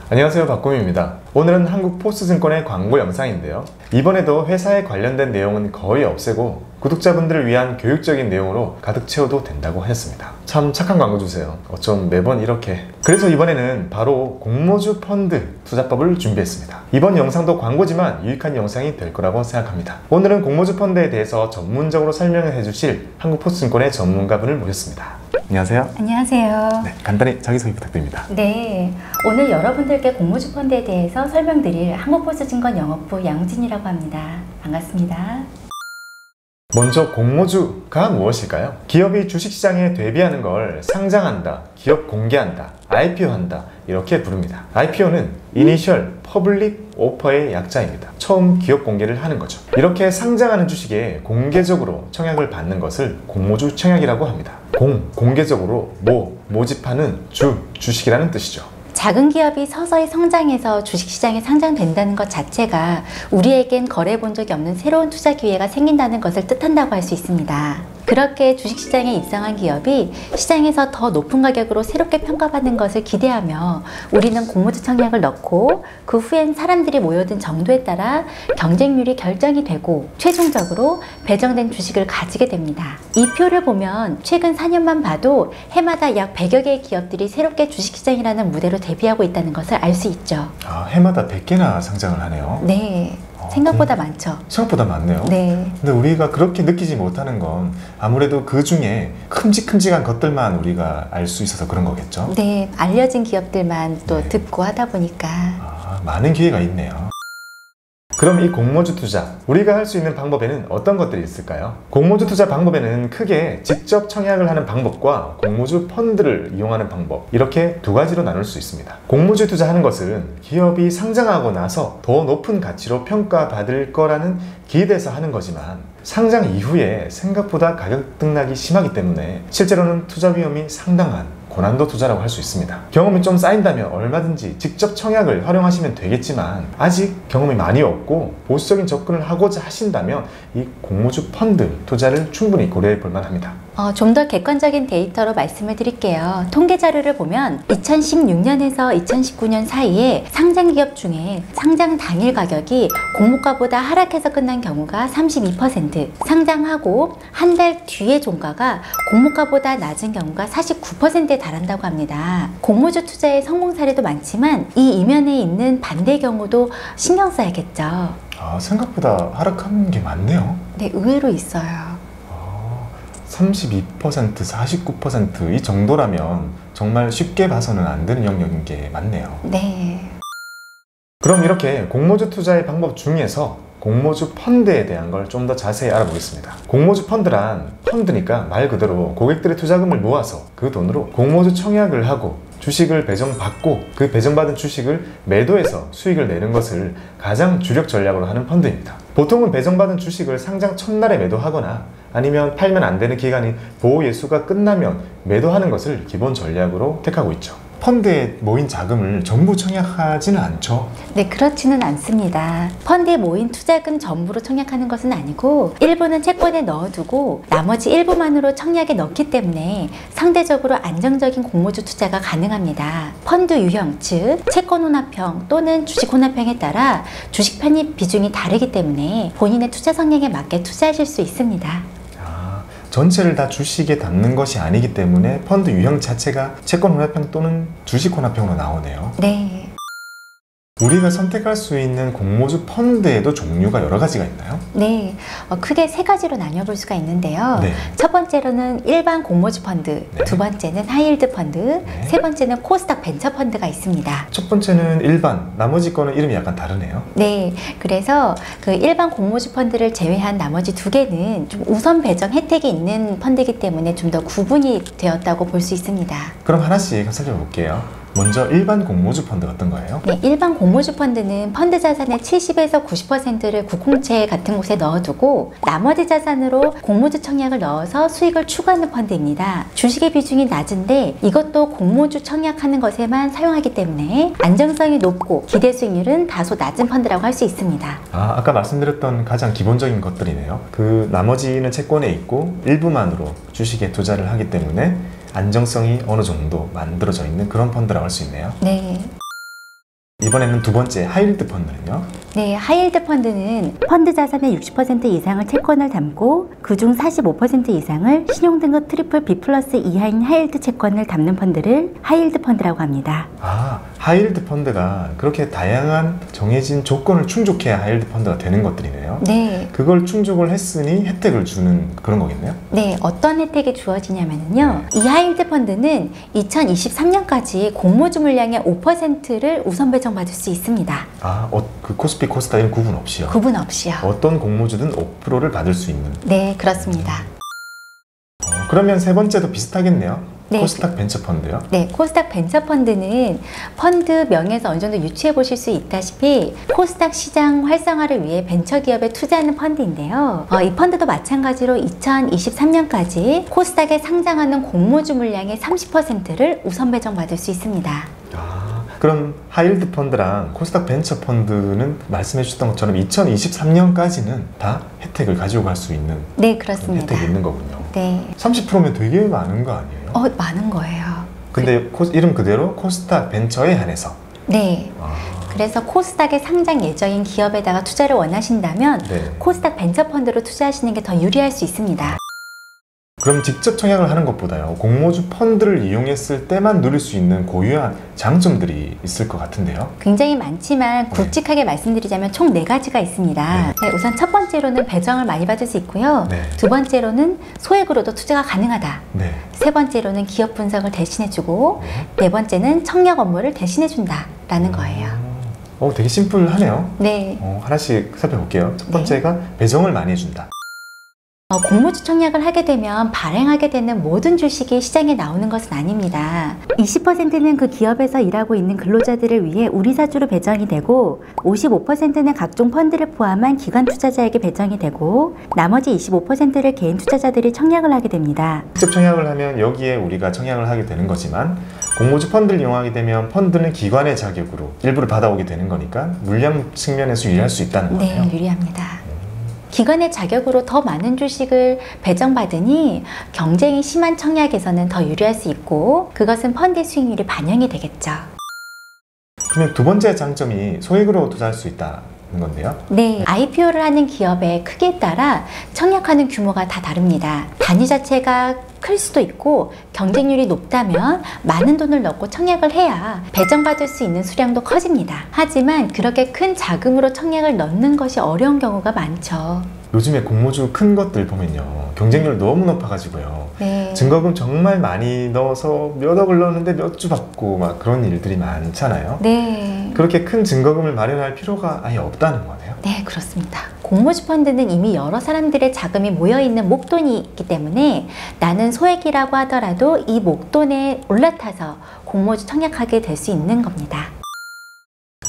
안녕하세요, 박구미입니다. 오늘은 한국포스증권의 광고 영상인데요. 이번에도 회사에 관련된 내용은 거의 없애고 구독자분들을 위한 교육적인 내용으로 가득 채워도 된다고 하셨습니다. 참 착한 광고 주세요. 어쩜 매번 이렇게. 그래서 이번에는 바로 공모주 펀드 투자법을 준비했습니다. 이번 영상도 광고지만 유익한 영상이 될 거라고 생각합니다. 오늘은 공모주 펀드에 대해서 전문적으로 설명을 해주실 한국포스증권의 전문가분을 모셨습니다. 안녕하세요. 안녕하세요. 네, 간단히 자기소개 부탁드립니다. 네, 오늘 여러분들께 공모주 펀드에 대해서 설명드릴 한국포스증권 영업부 양진이라고 합니다. 반갑습니다. 먼저 공모주가 무엇일까요? 기업이 주식시장에 대비하는 걸 상장한다, 기업 공개한다, IPO한다 이렇게 부릅니다. IPO는 Initial Public Offer의 약자입니다. 처음 기업 공개를 하는 거죠. 이렇게 상장하는 주식에 공개적으로 청약을 받는 것을 공모주 청약이라고 합니다. 공개적으로 모집하는 주식이라는 뜻이죠. 작은 기업이 서서히 성장해서 주식시장에 상장된다는 것 자체가 우리에겐 거래해 본 적이 없는 새로운 투자 기회가 생긴다는 것을 뜻한다고 할 수 있습니다. 그렇게 주식시장에 입성한 기업이 시장에서 더 높은 가격으로 새롭게 평가받는 것을 기대하며 우리는 공모주 청약을 넣고 그 후엔 사람들이 모여든 정도에 따라 경쟁률이 결정이 되고 최종적으로 배정된 주식을 가지게 됩니다. 이 표를 보면 최근 4년만 봐도 해마다 약 100여 개의 기업들이 새롭게 주식시장이라는 무대로 대비하고 있다는 것을 알 수 있죠. 해마다 100개나 상장을 하네요. 네. 생각보다 많죠. 생각보다 많네요. 네. 근데 우리가 그렇게 느끼지 못하는 건 아무래도 그 중에 큼직큼직한 것들만 우리가 알 수 있어서 그런 거겠죠? 네. 알려진 기업들만 또 네. 듣고 하다 보니까. 많은 기회가 있네요. 그럼 이 공모주 투자, 우리가 할 수 있는 방법에는 어떤 것들이 있을까요? 공모주 투자 방법에는 크게 직접 청약을 하는 방법과 공모주 펀드를 이용하는 방법, 이렇게 두 가지로 나눌 수 있습니다. 공모주 투자하는 것은 기업이 상장하고 나서 더 높은 가치로 평가받을 거라는 기대에서 하는 거지만 상장 이후에 생각보다 가격 등락이 심하기 때문에 실제로는 투자 위험이 상당한 고난도 투자라고 할 수 있습니다. 경험이 좀 쌓인다면 얼마든지 직접 청약을 활용하시면 되겠지만 아직 경험이 많이 없고 보수적인 접근을 하고자 하신다면 이 공모주 펀드 투자를 충분히 고려해 볼 만합니다. 좀 더 객관적인 데이터로 말씀을 드릴게요. 통계 자료를 보면 2016년에서 2019년 사이에 상장 기업 중에 상장 당일 가격이 공모가보다 하락해서 끝난 경우가 32%, 상장하고 한 달 뒤의 종가가 공모가보다 낮은 경우가 49%에 달한다고 합니다. 공모주 투자의 성공 사례도 많지만 이 이면에 있는 반대 경우도 신경 써야겠죠. 생각보다 하락한 게 많네요. 네, 의외로 있어요. 32%, 49% 이 정도라면 정말 쉽게 봐서는 안 되는 영역인 게 맞네요. 네. 그럼 이렇게 공모주 투자의 방법 중에서 공모주 펀드에 대한 걸 좀 더 자세히 알아보겠습니다. 공모주 펀드란 펀드니까 말 그대로 고객들의 투자금을 모아서 그 돈으로 공모주 청약을 하고 주식을 배정받고 그 배정받은 주식을 매도해서 수익을 내는 것을 가장 주력 전략으로 하는 펀드입니다. 보통은 배정받은 주식을 상장 첫날에 매도하거나 아니면 팔면 안 되는 기간인 보호예수가 끝나면 매도하는 것을 기본 전략으로 택하고 있죠. 펀드에 모인 자금을 전부 청약하지는 않죠? 네, 그렇지는 않습니다. 펀드에 모인 투자금 전부로 청약하는 것은 아니고 일부는 채권에 넣어두고 나머지 일부만으로 청약에 넣기 때문에 상대적으로 안정적인 공모주 투자가 가능합니다. 펀드 유형, 즉 채권 혼합형 또는 주식 혼합형에 따라 주식 편입 비중이 다르기 때문에 본인의 투자 성향에 맞게 투자하실 수 있습니다. 전체를 다 주식에 담는 것이 아니기 때문에 펀드 유형 자체가 채권 혼합형 또는 주식 혼합형으로 나오네요. 네. 우리가 선택할 수 있는 공모주 펀드에도 종류가 여러 가지가 있나요? 네, 크게 세 가지로 나뉘어볼 수가 있는데요. 네. 첫 번째로는 일반 공모주 펀드, 네. 두 번째는 하이힐드 펀드, 네. 세 번째는 코스닥 벤처 펀드가 있습니다. 첫 번째는 일반, 나머지 거는 이름이 약간 다르네요. 네, 그래서 그 일반 공모주 펀드를 제외한 나머지 두 개는 좀 우선 배정 혜택이 있는 펀드이기 때문에 좀 더 구분이 되었다고 볼 수 있습니다. 그럼 하나씩 살펴볼게요. 먼저 일반 공모주 펀드 어떤 거예요? 네, 일반 공모주 펀드는 펀드 자산의 70에서 90%를 국공채 같은 곳에 넣어두고 나머지 자산으로 공모주 청약을 넣어서 수익을 추구하는 펀드입니다. 주식의 비중이 낮은데 이것도 공모주 청약하는 것에만 사용하기 때문에 안정성이 높고 기대 수익률은 다소 낮은 펀드라고 할 수 있습니다. 아까 말씀드렸던 가장 기본적인 것들이네요. 그 나머지는 채권에 있고 일부만으로 주식에 투자를 하기 때문에 안정성이 어느 정도 만들어져 있는 그런 펀드라고 할 수 있네요. 네. 이번에는 두 번째 하이힐드 펀드는요? 네, 하이힐드 펀드는 펀드 자산의 60% 이상을 채권을 담고 그중 45% 이상을 신용등급 트리플 B 플러스 이하인 하이힐드 채권을 담는 펀드를 하이힐드 펀드라고 합니다. 아, 하이힐드 펀드가 그렇게 다양한 정해진 조건을 충족해야 하이힐드 펀드가 되는 것들이네요. 네. 그걸 충족을 했으니 혜택을 주는 그런 거겠네요? 네, 어떤 혜택이 주어지냐면요. 이 하이힐드 펀드는 2023년까지 공모주 물량의 5%를 우선 배정받을 수 있습니다. 아, 그 코스피, 코스닥 이런 구분 없이요? 구분 없이요. 어떤 공모주든 5%를 받을 수 있는? 네, 그렇습니다. 그러면 세 번째도 비슷하겠네요? 네. 코스닥 벤처 펀드요? 네, 코스닥 벤처 펀드는 펀드 명에서 어느 정도 유추해 보실 수 있다시피 코스닥 시장 활성화를 위해 벤처 기업에 투자하는 펀드인데요. 이 펀드도 마찬가지로 2023년까지 코스닥에 상장하는 공모주 물량의 30%를 우선 배정받을 수 있습니다. 그럼 하이힐드 펀드랑 코스닥 벤처 펀드는 말씀해 주셨던 것처럼 2023년까지는 다 혜택을 가지고 갈 수 있는 네, 그렇습니다. 혜택이 있는 거군요. 네. 30%면 되게 많은 거 아니에요? 많은 거예요. 근데 이름 그대로 코스닥 벤처에 한해서. 네. 그래서 코스닥에 상장 예정인 기업에다가 투자를 원하신다면 네. 코스닥 벤처 펀드로 투자하시는 게 더 유리할 수 있습니다. 그럼 직접 청약을 하는 것보다요, 공모주 펀드를 이용했을 때만 누릴 수 있는 고유한 장점들이 있을 것 같은데요? 굉장히 많지만 굵직하게 말씀드리자면 총 4가지가 있습니다. 네, 우선 첫 번째로는 배정을 많이 받을 수 있고요. 네. 두 번째로는 소액으로도 투자가 가능하다. 네. 세 번째로는 기업 분석을 대신해주고 네 번째는 청약 업무를 대신해준다 라는 거예요. 되게 심플하네요. 네. 하나씩 살펴볼게요. 첫 번째가 배정을 많이 해준다. 공모주 청약을 하게 되면 발행하게 되는 모든 주식이 시장에 나오는 것은 아닙니다. 20%는 그 기업에서 일하고 있는 근로자들을 위해 우리사주로 배정이 되고 55%는 각종 펀드를 포함한 기관 투자자에게 배정이 되고 나머지 25%를 개인 투자자들이 청약을 하게 됩니다. 직접 청약을 하면 여기에 우리가 청약을 하게 되는 거지만 공모주 펀드를 이용하게 되면 펀드는 기관의 자격으로 일부를 받아오게 되는 거니까 물량 측면에서 유리할 수 있다는 거예요. 네, 유리합니다. 기관의 자격으로 더 많은 주식을 배정받으니 경쟁이 심한 청약에서는 더 유리할 수 있고 그것은 펀드의 수익률이 반영이 되겠죠. 그러면 두 번째 장점이 소액으로 투자할 수 있다는 건데요. 네, IPO를 하는 기업의 크기에 따라 청약하는 규모가 다 다릅니다. 단위 자체가 클 수도 있고 경쟁률이 높다면 많은 돈을 넣고 청약을 해야 배정받을 수 있는 수량도 커집니다. 하지만 그렇게 큰 자금으로 청약을 넣는 것이 어려운 경우가 많죠. 요즘에 공모주 큰 것들 보면요, 경쟁률 너무 높아가지고요. 네. 증거금 정말 많이 넣어서 몇 억을 넣었는데 몇 주 받고 막 그런 일들이 많잖아요. 네. 그렇게 큰 증거금을 마련할 필요가 아예 없다는 거네요. 네, 그렇습니다. 공모주 펀드는 이미 여러 사람들의 자금이 모여있는 목돈이 있기 때문에 나는 소액이라고 하더라도 이 목돈에 올라타서 공모주 청약하게 될 수 있는 겁니다.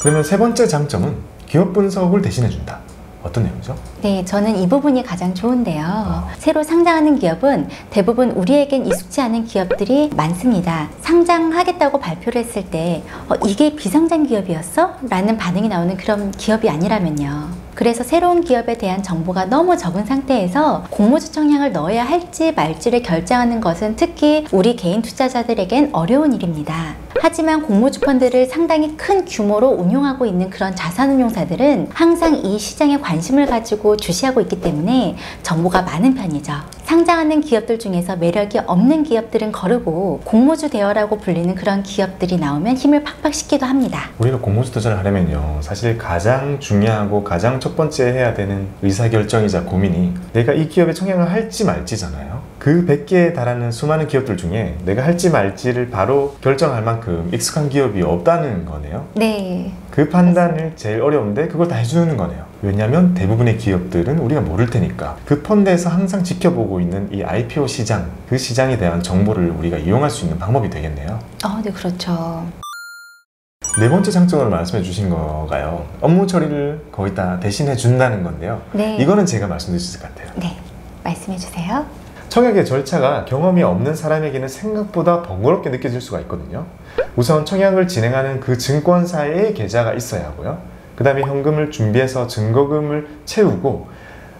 그러면 세 번째 장점은 기업 분석을 대신해준다. 어떤 내용이죠? 네, 저는 이 부분이 가장 좋은데요. 새로 상장하는 기업은 대부분 우리에겐 익숙치 않은 기업들이 많습니다. 상장하겠다고 발표를 했을 때 이게 비상장 기업이었어? 라는 반응이 나오는 그런 기업이 아니라면요. 그래서 새로운 기업에 대한 정보가 너무 적은 상태에서 공모주 청약을 넣어야 할지 말지를 결정하는 것은 특히 우리 개인 투자자들에겐 어려운 일입니다. 하지만 공모주 펀드를 상당히 큰 규모로 운용하고 있는 그런 자산운용사들은 항상 이 시장에 관심을 가지고 주시하고 있기 때문에 정보가 많은 편이죠. 상장하는 기업들 중에서 매력이 없는 기업들은 거르고 공모주 대여라고 불리는 그런 기업들이 나오면 힘을 팍팍 싣기도 합니다. 우리가 공모주 투자를 하려면요, 사실 가장 중요하고 가장 첫 번째 해야 되는 의사결정이자 고민이 내가 이 기업에 청약을 할지 말지잖아요. 그 100개에 달하는 수많은 기업들 중에 내가 할지 말지를 바로 결정할 만큼 익숙한 기업이 없다는 거네요. 네. 그 판단을 제일 어려운데 그걸 다 해주는 거네요. 왜냐하면 대부분의 기업들은 우리가 모를 테니까 그 펀드에서 항상 지켜보고 있는 이 IPO 시장, 그 시장에 대한 정보를 우리가 이용할 수 있는 방법이 되겠네요. 네, 그렇죠. 네 번째 장점으로 말씀해 주신 거가요, 업무 처리를 거의 다 대신해 준다는 건데요. 네. 이거는 제가 말씀드릴 수 있을 것 같아요. 네, 말씀해 주세요. 청약의 절차가 경험이 없는 사람에게는 생각보다 번거롭게 느껴질 수가 있거든요. 우선 청약을 진행하는 그 증권사에 계좌가 있어야 하고요. 그 다음에 현금을 준비해서 증거금을 채우고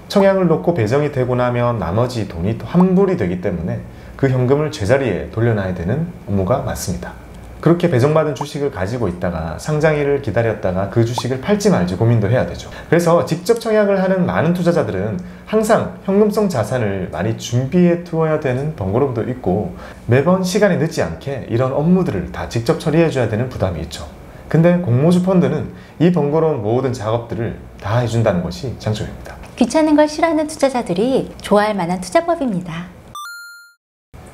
청약을 놓고 배정이 되고 나면 나머지 돈이 또 환불이 되기 때문에 그 현금을 제자리에 돌려놔야 되는 업무가 많습니다. 그렇게 배정받은 주식을 가지고 있다가 상장일을 기다렸다가 그 주식을 팔지 말지 고민도 해야 되죠. 그래서 직접 청약을 하는 많은 투자자들은 항상 현금성 자산을 많이 준비해 두어야 되는 번거로움도 있고 매번 시간이 늦지 않게 이런 업무들을 다 직접 처리해 줘야 되는 부담이 있죠. 근데 공모주 펀드는 이 번거로운 모든 작업들을 다 해준다는 것이 장점입니다. 귀찮은 걸 싫어하는 투자자들이 좋아할 만한 투자법입니다.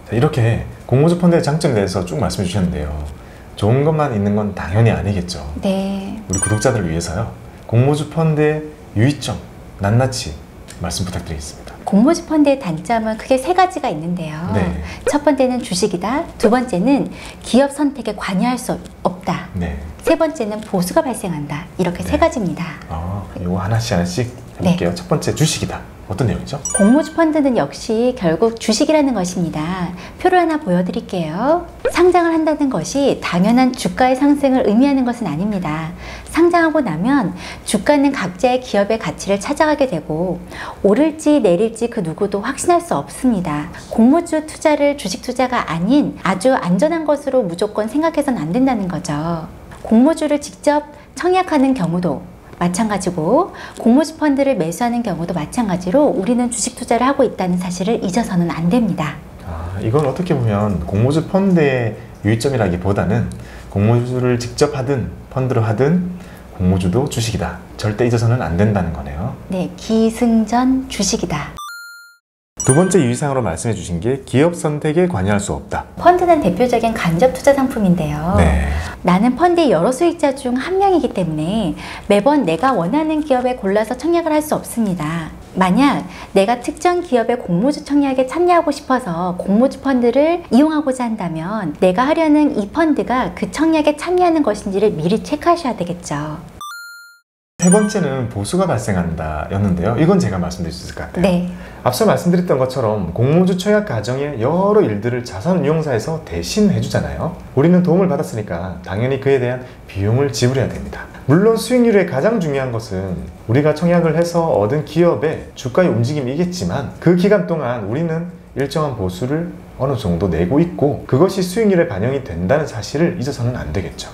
자, 이렇게 공모주 펀드의 장점에 대해서 쭉 말씀해 주셨는데요. 좋은 것만 있는 건 당연히 아니겠죠. 네. 우리 구독자들을 위해서요. 공모주 펀드의 유의점 낱낱이 말씀 부탁드리겠습니다. 공모주 펀드의 단점은 크게 세 가지가 있는데요. 네. 첫 번째는 주식이다. 두 번째는 기업 선택에 관여할 수 없다. 네. 세 번째는 보수가 발생한다. 이렇게 세 가지입니다. 이거 하나씩 해볼게요. 첫 번째 주식이다. 어떤 내용이죠? 공모주 펀드는 역시 결국 주식이라는 것입니다. 표를 하나 보여드릴게요. 상장을 한다는 것이 당연한 주가의 상승을 의미하는 것은 아닙니다. 상장하고 나면 주가는 각자의 기업의 가치를 찾아가게 되고 오를지 내릴지 그 누구도 확신할 수 없습니다. 공모주 투자를 주식 투자가 아닌 아주 안전한 것으로 무조건 생각해서는 안 된다는 거죠. 공모주를 직접 청약하는 경우도 마찬가지고 공모주 펀드를 매수하는 경우도 마찬가지로 우리는 주식 투자를 하고 있다는 사실을 잊어서는 안 됩니다. 이건 어떻게 보면 공모주 펀드의 유의점이라기보다는 공모주를 직접 하든 펀드로 하든 공모주도 주식이다. 절대 잊어서는 안 된다는 거네요. 네, 기승전 주식이다. 두 번째 유의사항으로 말씀해 주신 게 기업 선택에 관여할 수 없다. 펀드는 대표적인 간접 투자 상품인데요. 네. 나는 펀드의 여러 수익자 중 한 명이기 때문에 매번 내가 원하는 기업에 골라서 청약을 할 수 없습니다. 만약 내가 특정 기업의 공모주 청약에 참여하고 싶어서 공모주 펀드를 이용하고자 한다면 내가 하려는 이 펀드가 그 청약에 참여하는 것인지를 미리 체크하셔야 되겠죠. 세 번째는 보수가 발생한다 였는데요. 이건 제가 말씀드릴 수 있을 것 같아요. 네. 앞서 말씀드렸던 것처럼 공모주 청약 과정의 여러 일들을 자산운용사에서 대신 해주잖아요. 우리는 도움을 받았으니까 당연히 그에 대한 비용을 지불해야 됩니다. 물론 수익률에 가장 중요한 것은 우리가 청약을 해서 얻은 기업의 주가의 움직임이겠지만 그 기간 동안 우리는 일정한 보수를 어느 정도 내고 있고 그것이 수익률에 반영이 된다는 사실을 잊어서는 안 되겠죠.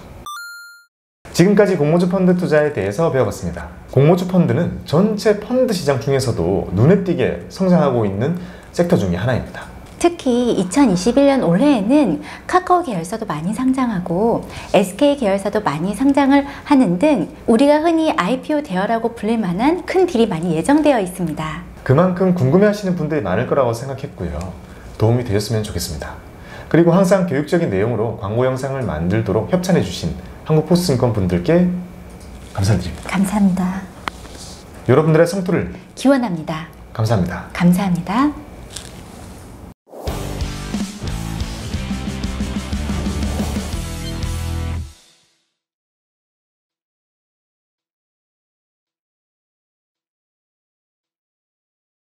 지금까지 공모주 펀드 투자에 대해서 배워봤습니다. 공모주 펀드는 전체 펀드 시장 중에서도 눈에 띄게 성장하고 있는 섹터 중에 하나입니다. 특히 2021년 올해에는 카카오 계열사도 많이 상장하고 SK 계열사도 많이 상장을 하는 등 우리가 흔히 IPO 대여라고 불릴 만한 큰 딜이 많이 예정되어 있습니다. 그만큼 궁금해하시는 분들이 많을 거라고 생각했고요. 도움이 되었으면 좋겠습니다. 그리고 항상 교육적인 내용으로 광고 영상을 만들도록 협찬해 주신 한국포스증권 분들께 감사드립니다. 감사합니다. 여러분들의 성토를 기원합니다. 감사합니다. 감사합니다.